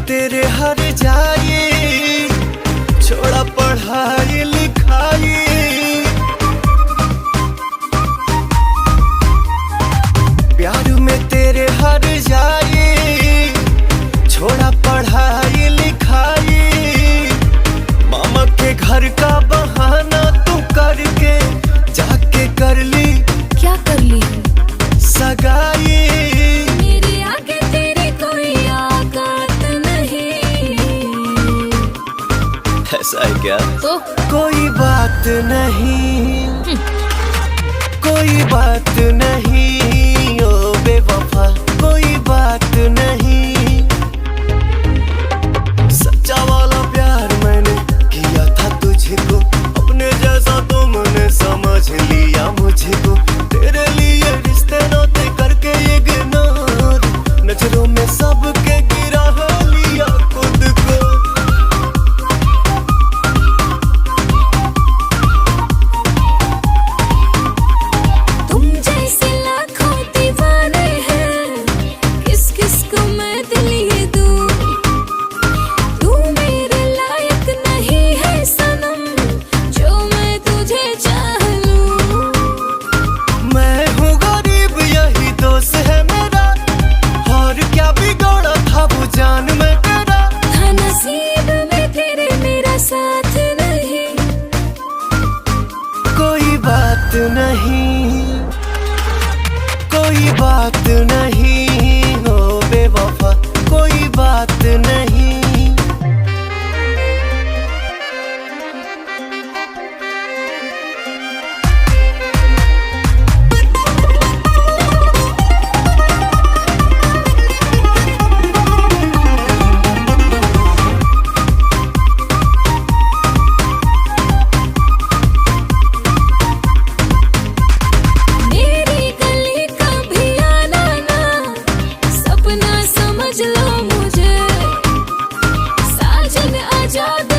तेरे हर जाए, छोड़ा पढ़ाई लिखाई। प्यार में तेरे हर जाए, छोड़ा पढ़ाई लिखाई। मामा के घर का बहाना तू करके जाके कर ली। क्या कर ली? सगाई। मेरे आगे तेरी कोई औकात नहीं। ऐसा है क्या? तो कोई बात नहीं, कोई बात नहीं ओ बेवफा, कोई बात नहीं। सच्चा वाला प्यार मैंने किया था तुझको, अपने जैसा तुमने समझ लिया मुझको। तेरे लिए रिश्ते नाते करके इग्नोर, नजरों में सबके गिरा लिया खुद को। तुम जैसे लाखों दीवाने हैं, किस किस को मैं दिल ये दूं। तू मेरे लायक नहीं है सनम, जो मैं तुझे चाह लूं। मैं हूँ गरीब यही दोस्त है मेरा, और क्या बिगड़ा था वो जान में तेरा। था नसीब में तेरे मेरा साथ नहीं। कोई बात नहीं, कोई बात नहीं हो बेवफा, कोई बात नहीं। मेरी गली का भी आना ना, सपना समझ लो मुझे। साजन आजाद